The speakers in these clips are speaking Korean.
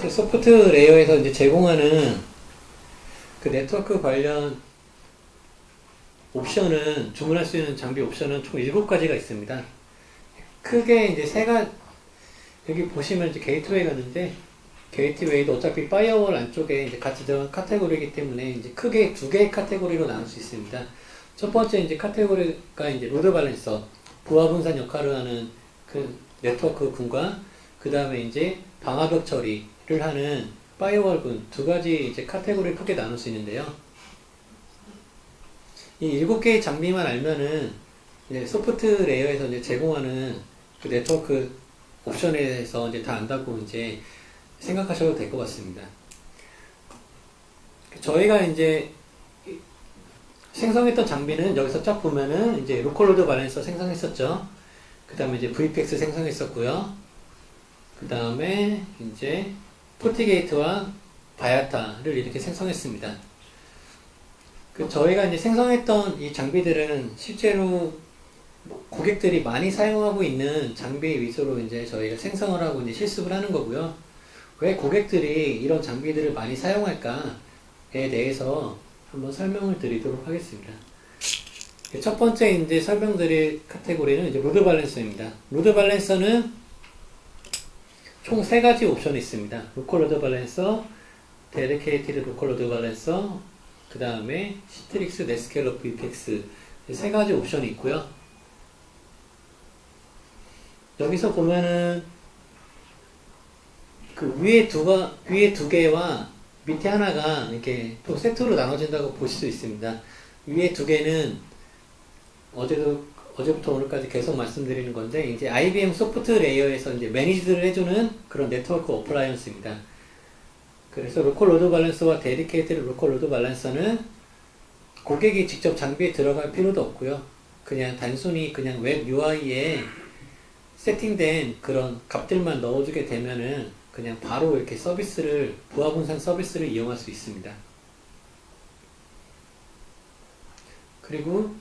소프트 레이어에서 이제 제공하는 그 네트워크 관련 옵션은, 주문할 수 있는 장비 옵션은 총 7가지가 있습니다. 크게 이제 여기 보시면 이제 게이트웨이가 있는데, 게이트웨이도 어차피 파이어월 안쪽에 이제 같이 들어간 카테고리이기 때문에 이제 크게 2개의 카테고리로 나눌 수 있습니다. 첫 번째 이제 카테고리가 이제 로드 밸런서, 부하 분산 역할을 하는 그 네트워크 군과, 그 다음에 이제 방화벽 처리를 하는 파이어월 군, 2가지 이제 카테고리를 크게 나눌 수 있는데요. 이 7개의 장비만 알면은 이제 소프트 레이어에서 이제 제공하는 그 네트워크 옵션에 대해서 이제 다 안다고 이제 생각하셔도 될 것 같습니다. 저희가 이제 생성했던 장비는 여기서 쫙 보면은 이제 로컬 로드 밸런서 생성했었죠. 그 다음에 이제 VPX 생성했었고요. 그 다음에 이제 포티게이트와 바야타를 이렇게 생성했습니다. 저희가 이제 생성했던 이 장비들은 실제로 고객들이 많이 사용하고 있는 장비 위주로 이제 저희가 생성을 하고 이제 실습을 하는 거고요. 왜 고객들이 이런 장비들을 많이 사용할까에 대해서 한번 설명을 드리도록 하겠습니다. 첫 번째 이제 설명드릴 카테고리는 이제 로드 밸런서입니다. 로드 밸런서는 총 3가지 옵션이 있습니다. 로컬 로드 밸런서, 데디케이티드 로컬 로드 밸런서, 그 다음에 시트릭스, 네스케일러, VPX 3가지 옵션이 있고요. 여기서 보면은 그 위에 2개와 밑에 하나가 이렇게 또 세트로 나눠진다고 보실 수 있습니다. 위에 2개는 어제부터 오늘까지 계속 말씀드리는 건데, 이제 IBM 소프트 레이어에서 이제 매니지를 해주는 그런 네트워크 어플라이언스입니다. 그래서 로컬 로드 밸런서와 데디케이티드 로컬 로드 밸런서는 고객이 직접 장비에 들어갈 필요도 없고요. 그냥 단순히 그냥 웹 UI에 세팅된 그런 값들만 넣어주게 되면은 그냥 바로 이렇게 부하 분산 서비스를 이용할 수 있습니다. 그리고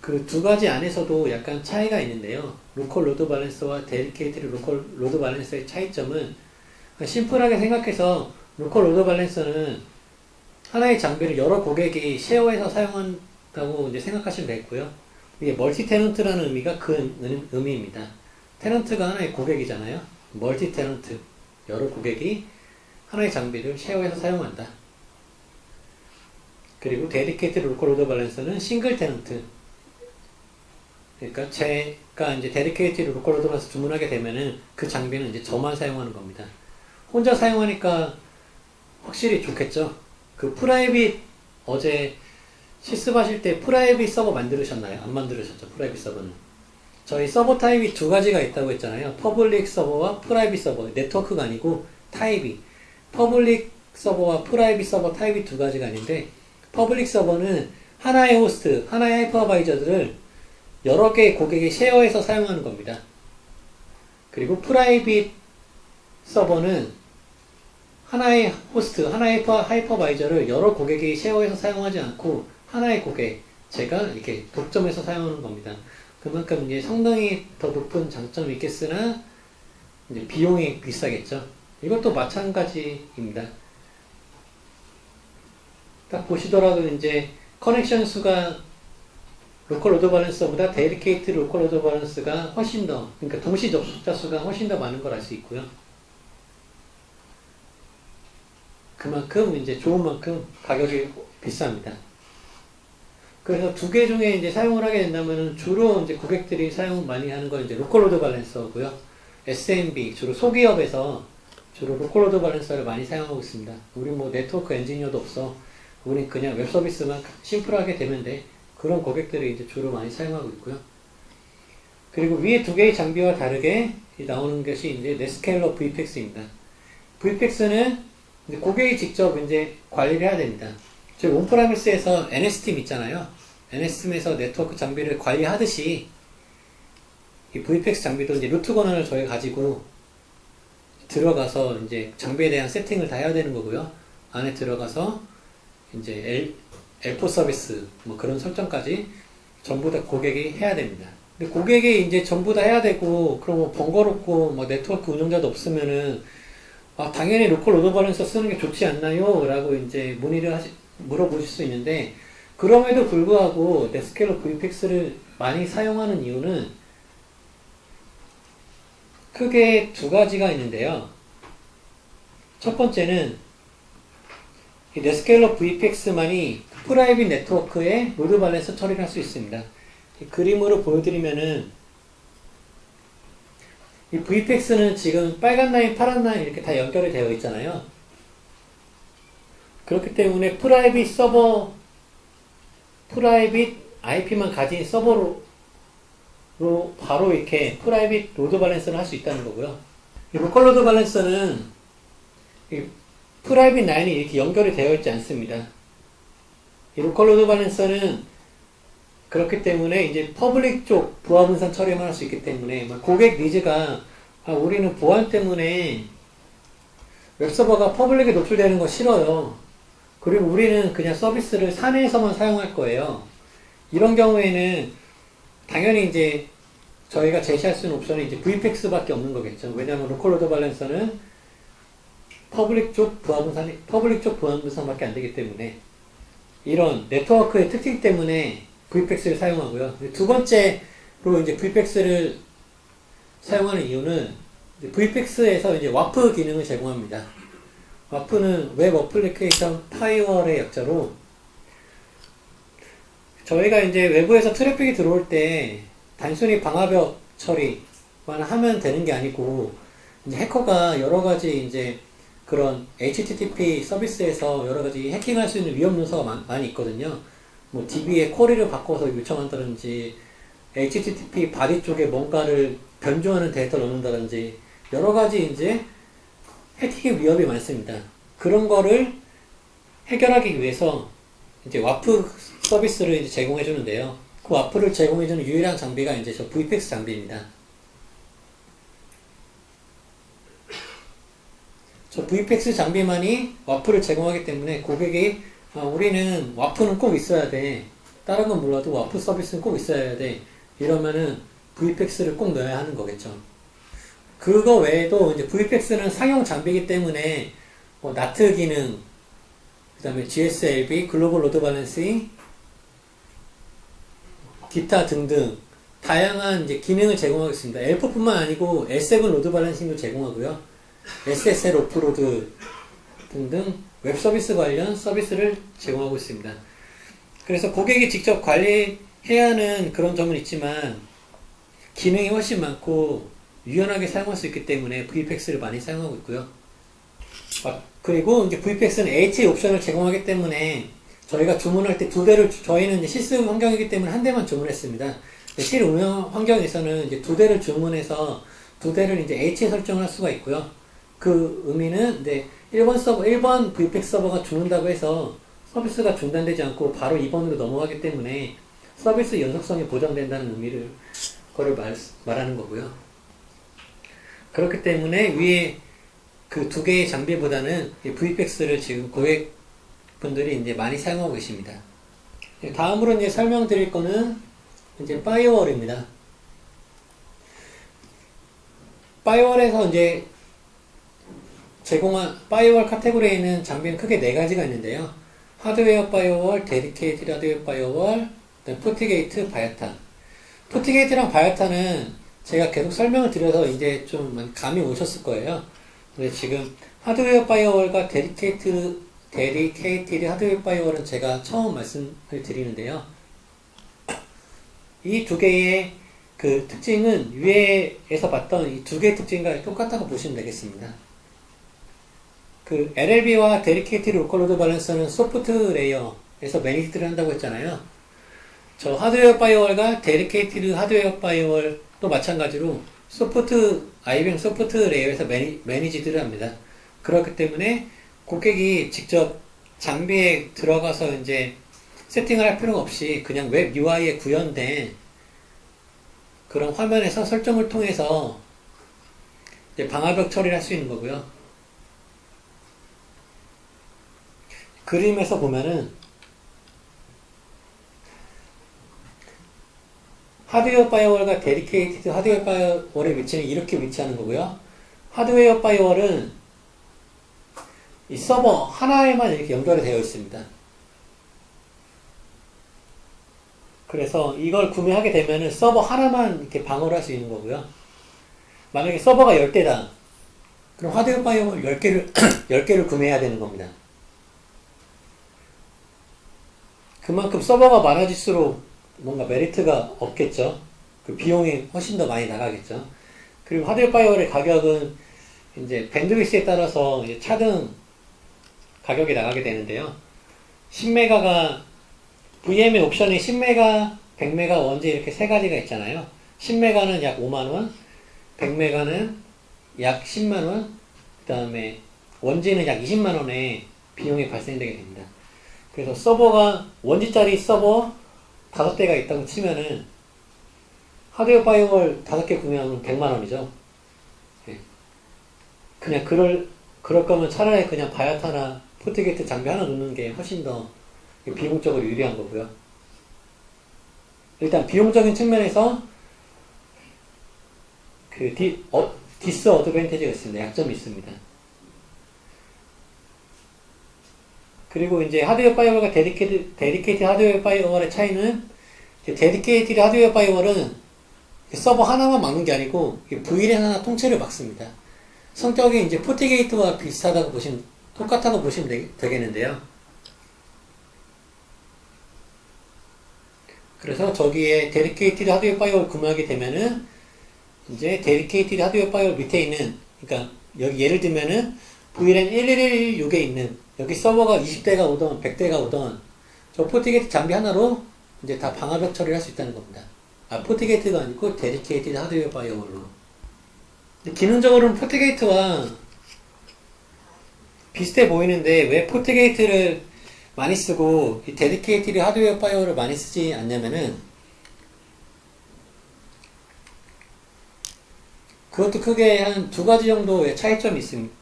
그 2가지 안에서도 약간 차이가 있는데요. 로컬 로드 밸런서와 데디케이티드 로컬 로드 밸런서의 차이점은, 심플하게 생각해서 로컬 로드 밸런서는 하나의 장비를 여러 고객이 쉐어해서 사용한다고 이제 생각하시면 되고요. 이게 멀티 테넌트라는 의미가 그 의미입니다. 테넌트가 하나의 고객이잖아요. 멀티 테넌트, 여러 고객이 하나의 장비를 쉐어해서 사용한다. 그리고 데디케이티드 로컬 로드 밸런서는 싱글 테넌트, 그러니까 제가 이제 데디케이티드 로컬 로드 밸런서 주문하게 되면은 그 장비는 이제 저만 사용하는 겁니다. 혼자 사용하니까 확실히 좋겠죠. 그 프라이빗, 어제 실습하실 때 프라이빗 서버 만들으셨나요? 안 만들으셨죠? 프라이빗 서버는. 저희 서버 타입이 2가지가 있다고 했잖아요. 퍼블릭 서버와 프라이빗 서버. 네트워크가 아니고 타입이. 퍼블릭 서버와 프라이빗 서버 타입이 2가지가 아닌데, 퍼블릭 서버는 하나의 호스트, 하나의 하이퍼바이저들을 여러 개의 고객이 쉐어해서 사용하는 겁니다. 그리고 프라이빗 서버는 하나의 호스트, 하나의 하이퍼바이저를 여러 고객이 쉐어해서 사용하지 않고 하나의 고객, 제가 이렇게 독점해서 사용하는 겁니다. 그만큼 이제 상당히 더 높은 장점이 있겠으나 이제 비용이 비싸겠죠. 이것도 마찬가지입니다. 딱 보시더라도 이제 커넥션 수가 로컬 로드 밸런서보다 데디케이트 로컬 로드 밸런스가 훨씬 더, 그러니까 동시 접속자 수가 훨씬 더 많은 걸 알 수 있고요. 그만큼 이제 좋은 만큼 가격이 비쌉니다. 그래서 2개 중에 이제 사용을 하게 된다면 주로 이제 고객들이 사용 많이 하는 건 이제 로컬 로드 밸런서고요. SMB, 주로 소기업에서 주로 로컬 로드 밸런서를 많이 사용하고 있습니다. 우리 뭐 네트워크 엔지니어도 없어. 우리 그냥 웹 서비스만 심플하게 되면 돼. 그런 고객들이 이제 주로 많이 사용하고 있고요. 그리고 위에 2개의 장비와 다르게 나오는 것이 이제 네스케일러 VPX입니다. VPX는 이제 고객이 직접 이제 관리를 해야 됩니다. 저희 온프라미스에서 NS팀 있잖아요. NS팀에서 네트워크 장비를 관리하듯이 이 VPX 장비도 이제 루트 권한을 저희가 가지고 들어가서 이제 장비에 대한 세팅을 다 해야 되는 거고요. 안에 들어가서 이제 L4 서비스 뭐 그런 설정까지 전부 다 고객이 해야 됩니다. 근데 고객이 이제 전부 다 해야 되고 그러면 번거롭고 뭐 네트워크 운영자도 없으면은 당연히 로컬 로드 밸런서 쓰는 게 좋지 않나요? 라고 이제 물어보실 수 있는데, 그럼에도 불구하고 네스켈러 VPX를 많이 사용하는 이유는 크게 두 가지가 있는데요. 첫 번째는 이 네스켈러 VPX만이 프라이빗 네트워크에 로드 밸런서 처리를 할 수 있습니다. 이 그림으로 보여드리면은 이 VPX는 지금 빨간 라인, 파란 라인 이렇게 다 연결이 되어 있잖아요. 그렇기 때문에 프라이빗 IP만 가진 서버로 바로 이렇게 프라이빗 로드 밸런서를 할 수 있다는 거고요. 이 로컬 로드 밸런서는 이 프라이빗 라인이 이렇게 연결이 되어 있지 않습니다. 이 로컬 로드 밸런서는 그렇기 때문에 이제 퍼블릭 쪽 부하 분산 처리만 할 수 있기 때문에 고객 니즈가 우리는 보안 때문에 웹서버가 퍼블릭에 노출되는 거 싫어요. 그리고 우리는 그냥 서비스를 사내에서만 사용할 거예요. 이런 경우에는 당연히 이제 저희가 제시할 수 있는 옵션이 이제 VPX밖에 없는 거겠죠. 왜냐하면 로컬 로드 밸런서는 퍼블릭 쪽 부하 분산밖에 안 되기 때문에 이런 네트워크의 특징 때문에 VPX를 사용하고요. 두 번째로 이제 VPX를 사용하는 이유는 VPX에서 이제 와프 기능을 제공합니다. 와프는 웹 어플리케이션 파이어월의 약자로, 저희가 이제 외부에서 트래픽이 들어올 때 단순히 방화벽 처리만 하면 되는 게 아니고, 이제 해커가 여러 가지 이제 그런 HTTP 서비스에서 여러 가지 해킹할 수 있는 위험 요소가 많이 있거든요. 뭐 DB에 쿼리를 바꿔서 요청한다든지, HTTP 바디 쪽에 뭔가를 변조하는 데이터를 넣는다든지, 여러 가지 이제 해킹의 위험이 많습니다. 그런 거를 해결하기 위해서 이제 와프 서비스를 이제 제공해 주는데요. 그 와프를 제공해 주는 유일한 장비가 이제 저 VPX 장비입니다. 저 VPX 장비만이 와프를 제공하기 때문에 고객이 우리는 와프는 꼭 있어야 돼. 다른 건 몰라도 와프 서비스는 꼭 있어야 돼. 이러면은 VPX를 꼭 넣어야 하는 거겠죠. 그거 외에도 이제 VPX는 상용 장비이기 때문에 NAT 기능, 그 다음에 GSLB, 글로벌 로드 밸런싱, 기타 등등 다양한 이제 기능을 제공하고 있습니다. L4뿐만 아니고 L7 로드 밸런싱도 제공하고요. SSL 오프로드 등등 웹 서비스 관련 서비스를 제공하고 있습니다. 그래서 고객이 직접 관리해야 하는 그런 점은 있지만 기능이 훨씬 많고 유연하게 사용할 수 있기 때문에 VPX를 많이 사용하고 있고요. 그리고 이제 VPX는 HA 옵션을 제공하기 때문에 저희가 주문할 때 두 대를, 저희는 이제 실습 환경이기 때문에 한 대만 주문했습니다. 실 운영 환경에서는 이제 두 대를 주문해서 두 대를 이제 HA 설정을 할 수가 있고요. 그 의미는 이제 1번 VPX 서버가 죽는다고 해서 서비스가 중단되지 않고 바로 2번으로 넘어가기 때문에 서비스 연속성이 보장된다는 의미를 말하는 거고요. 그렇기 때문에 위에 그 두 개의 장비보다는 VPX를 지금 고객분들이 이제 많이 사용하고 계십니다. 다음으로 이제 설명드릴 거는 이제 파이어월입니다. 파이어월에서 이제 제공한 파이어월 카테고리에 있는 장비는 크게 네 가지가 있는데요. 하드웨어 파이어월, 데디케이티드 하드웨어 파이어월, 포티게이트, 바이오탄. 포티게이트랑 바이오탄은 제가 계속 설명을 드려서 이제 좀 감이 오셨을 거예요. 근데 지금 하드웨어 파이어월과 데디케이티드 하드웨어 파이어월은 제가 처음 말씀을 드리는데요. 이 두 개의 그 특징은 위에서 봤던 이 두 개의 특징과 똑같다고 보시면 되겠습니다. 그 LLB와 데디케이티드 로컬 로드 밸런서는 소프트 레이어에서 매니지를 한다고 했잖아요. 저 하드웨어 파이어월과 데디케이티드 하드웨어 파이어월도 마찬가지로 IBM 소프트 레이어에서 매니지드를 합니다. 그렇기 때문에 고객이 직접 장비에 들어가서 이제 세팅을 할 필요가 없이 그냥 웹 UI에 구현된 그런 화면에서 설정을 통해서 이제 방화벽 처리를 할 수 있는 거고요. 그림에서 보면은 하드웨어 파이어월과 데디케이티드 하드웨어 파이어월의 위치는 이렇게 위치하는 거고요. 하드웨어 파이어월은 이 서버 하나에만 이렇게 연결이 되어 있습니다. 그래서 이걸 구매하게 되면은 서버 하나만 이렇게 방어를 할 수 있는 거고요. 만약에 서버가 10대다. 그럼 하드웨어 파이어월 10개를, 10개를 구매해야 되는 겁니다. 그만큼 서버가 많아질수록 뭔가 메리트가 없겠죠. 그 비용이 훨씬 더 많이 나가겠죠. 그리고 하드웨어 파이어월의 가격은 이제 밴드위스에 따라서 이제 차등 가격이 나가게 되는데요. 10메가가 VM의 옵션이 10메가, 100메가, 원제 이렇게 세 가지가 있잖아요. 10메가는 약 5만원, 100메가는 약 10만원, 그 다음에 원제는 약 20만원의 비용이 발생되게 됩니다. 그래서 서버가, 원지짜리 서버 5대가 있다고 치면은 하드웨어 파이어월 5개 구매하면 100만원이죠. 그냥 그럴 거면 차라리 그냥 바야타나 포트게이트 장비 하나 놓는 게 훨씬 더 비용적으로 유리한 거고요. 일단 비용적인 측면에서 그 디스 어드밴티지가 있습니다. 약점이 있습니다. 그리고 이제 하드웨어 파이어월과 데디케이트 하드웨어 파이어월의 차이는, 데디케이트 하드웨어 파이어월은 서버 하나만 막는 게 아니고 VLAN 하나 통째를 막습니다. 성격이 이제 포트게이트와 비슷하다고 똑같다고 보시면 되겠는데요. 그래서 저기에 데디케이티드 하드웨어 파이어월 구매하게 되면은 이제 데디케이티드 하드웨어 파이어월 밑에 있는, 그러니까 여기 예를 들면은 VLAN 1116에 있는 여기 서버가 20대가 오던 100대가 오던 저 포트게이트 장비 하나로 이제 다 방화벽 처리를 할 수 있다는 겁니다. 포트게이트가 아니고 데디케이티드 하드웨어 파이어월로. 기능적으로는 포트게이트와 비슷해 보이는데 왜 포트게이트를 많이 쓰고 이 데디케이티드 하드웨어 파이어월을 많이 쓰지 않냐면은, 그것도 크게 한 두 가지 정도의 차이점이 있습니다.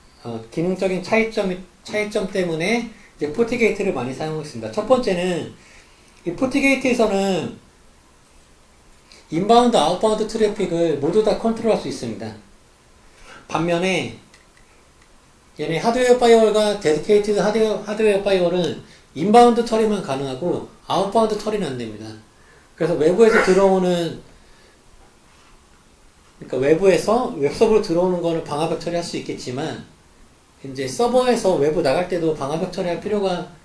기능적인 차이점 때문에 이제 포트게이트를 많이 사용하고 있습니다. 첫 번째는 이 포트게이트에서는 인바운드, 아웃바운드 트래픽을 모두 다 컨트롤할 수 있습니다. 반면에 얘네 하드웨어 파이어월과 데디케이티드 하드웨어 파이어월은 인바운드 처리만 가능하고 아웃바운드 처리는 안 됩니다. 그래서 외부에서 들어오는, 그러니까 외부에서 웹서버로 들어오는 거는 방화벽 처리할 수 있겠지만 이제 서버에서 외부 나갈 때도 방화벽 처리할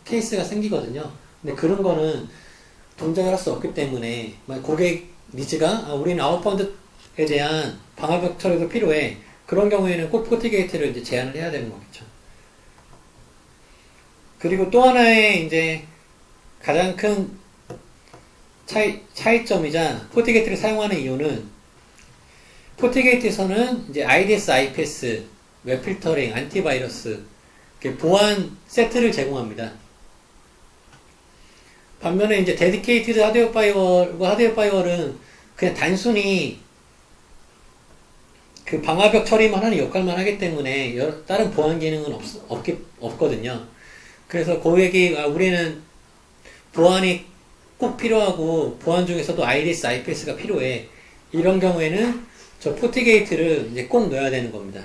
케이스가 생기거든요. 근데 그런 거는 동작을 할 수 없기 때문에 고객 니즈가 우리는 아웃바운드에 대한 방화벽 처리도 필요해. 그런 경우에는 꼭 포트게이트를 이제 제한을 해야 되는 거겠죠. 그리고 또 하나의 이제 가장 큰 차이점이자 포트게이트를 사용하는 이유는, 포트게이트에서는 이제 IDS, IPS, 웹필터링, 안티바이러스, 보안 세트를 제공합니다. 반면에 이제 데디케이티드 하드웨어 파이어월과 하드웨어 파이어월은 그냥 단순히 그 방화벽 처리만 하는 역할만 하기 때문에 다른 보안 기능은 없거든요. 그래서 고객이 우리는 보안이 꼭 필요하고 보안 중에서도 IDS, IPS가 필요해. 이런 경우에는 저 포트게이트를 이제 꼭 넣어야 되는 겁니다.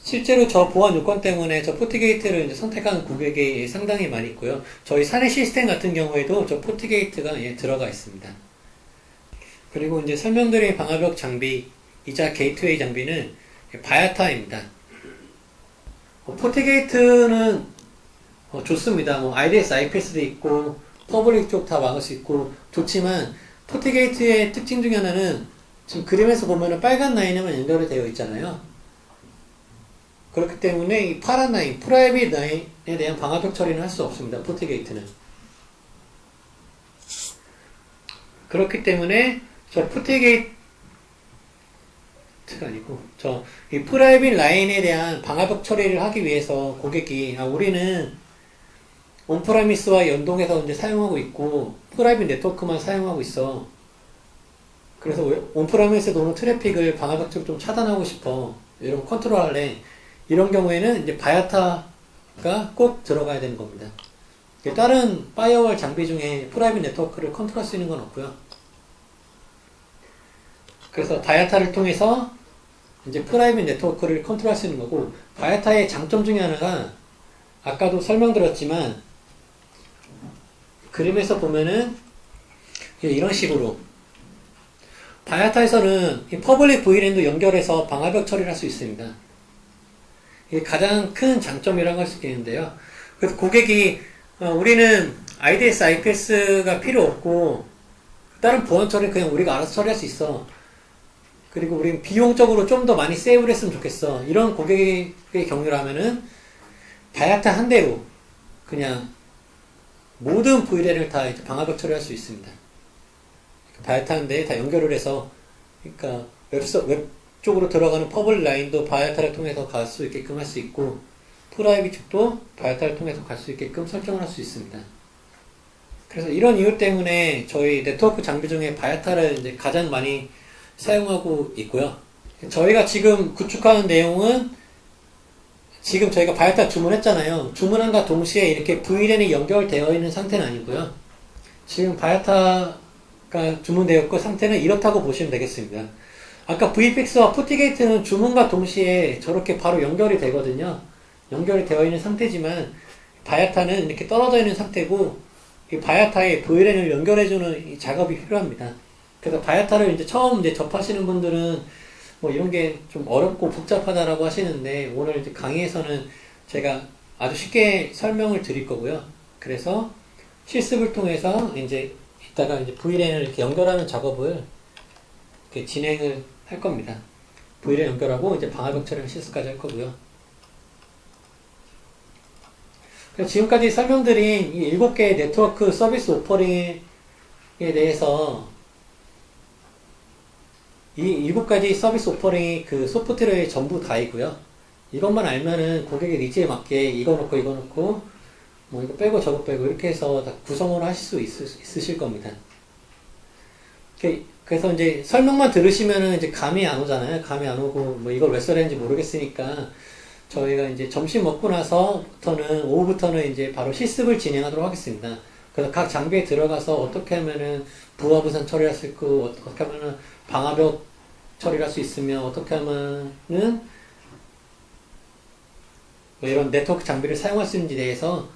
실제로 저 보안 요건 때문에 저 포트게이트를 이제 선택하는 고객이 상당히 많이 있고요. 저희 사내 시스템 같은 경우에도 저 포트게이트가 들어가 있습니다. 그리고 이제 설명드린 방화벽 장비이자 게이트웨이 장비는 바야타입니다. 포트게이트는 좋습니다. IDS, IPS도 있고 퍼블릭 쪽 다 막을 수 있고 좋지만, 포트게이트의 특징 중에 하나는 지금 그림에서 보면은 빨간 라인에만 연결이 되어 있잖아요. 그렇기 때문에 이 파란 라인, 프라이빗 라인에 대한 방화벽 처리는 할 수 없습니다. 포트게이트는. 그렇기 때문에 저 포트게이트가 아니고 이 프라이빗 라인에 대한 방화벽 처리를 하기 위해서 고객이 우리는 온프라미스와 연동해서 이제 사용하고 있고 프라이빗 네트워크만 사용하고 있어. 그래서 온프라미스에서 오는 트래픽을 방화벽처럼 좀 차단하고 싶어. 이런 컨트롤 할래. 이런 경우에는 이제 바야타가 꼭 들어가야 되는 겁니다. 다른 파이어월 장비 중에 프라이빗 네트워크를 컨트롤할 수 있는 건 없고요. 그래서 바야타를 통해서 이제 프라이빗 네트워크를 컨트롤할 수 있는 거고, 바야타의 장점 중에 하나가 아까도 설명드렸지만 그림에서 보면은 이런 식으로 바야타에서는 이 퍼블릭 VLAN도 연결해서 방화벽 처리를 할 수 있습니다. 이게 가장 큰 장점이라고 할 수 있겠는데요. 그래서 고객이 우리는 IDS, IPS가 필요 없고 다른 보안 처리는 그냥 우리가 알아서 처리할 수 있어. 그리고 우리는 비용적으로 좀 더 많이 세이브를 했으면 좋겠어. 이런 고객의 경우라면은 바야타 한 대로 그냥 모든 VLAN을 다 방화벽 처리할 수 있습니다. 바야타 한 대에 다 연결을 해서, 그러니까 웹 쪽으로 들어가는 퍼블릭 라인도 바야타를 통해서 갈 수 있게끔 할 수 있고, 프라이빗 쪽도 바야타를 통해서 갈 수 있게끔 설정을 할 수 있습니다. 그래서 이런 이유 때문에 저희 네트워크 장비 중에 바야타를 이제 가장 많이 사용하고 있고요. 저희가 지금 구축하는 내용은 지금 저희가 바야타 주문했잖아요. 주문함과 동시에 이렇게 VLAN이 연결되어 있는 상태는 아니고요. 지금 바야타가 주문되었고 상태는 이렇다고 보시면 되겠습니다. 아까 VPX와 포티게이트는 주문과 동시에 저렇게 바로 연결이 되거든요. 연결이 되어 있는 상태지만 바야타는 이렇게 떨어져 있는 상태고, 이 바야타에 VLAN을 연결해주는 이 작업이 필요합니다. 그래서 바야타를 이제 처음 접하시는 분들은 뭐 이런 게 좀 어렵고 복잡하다라고 하시는데, 오늘 이제 강의에서는 제가 아주 쉽게 설명을 드릴 거고요. 그래서 실습을 통해서 이제 이따가 이제 VLAN을 이렇게 연결하는 작업을 이렇게 진행을 할 겁니다. VLAN 연결하고 이제 방화벽 처리하는 실습까지 할 거고요. 지금까지 설명드린 이 7개의 네트워크 서비스 오퍼링에 대해서, 이 7가지 서비스 오퍼링이 그 소프트웨어의 전부 다이고요. 이것만 알면은 고객의 니즈에 맞게 이거 넣고 뭐 이거 빼고 저거 빼고 이렇게 해서 다 구성을 하실 수 있으실 겁니다. 그래서 이제 설명만 들으시면은 이제 감이 안 오잖아요. 감이 안 오고 뭐 이걸 왜 써야 되는지 모르겠으니까, 저희가 이제 점심 먹고 나서부터는, 오후부터는 이제 바로 실습을 진행하도록 하겠습니다. 그래서 각 장비에 들어가서 어떻게 하면은 부하부산 처리할 수 있고, 어떻게 하면은 방화벽 처리를 할 수 있으며, 어떻게 하면은 뭐 이런 네트워크 장비를 사용할 수 있는지에 대해서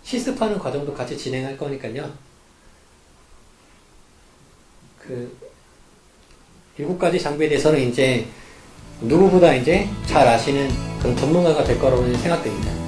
실습하는 과정도 같이 진행할 거니까요. 그 7가지 장비에 대해서는 이제 누구보다 이제 잘 아시는 그런 전문가가 될 거라고 생각됩니다.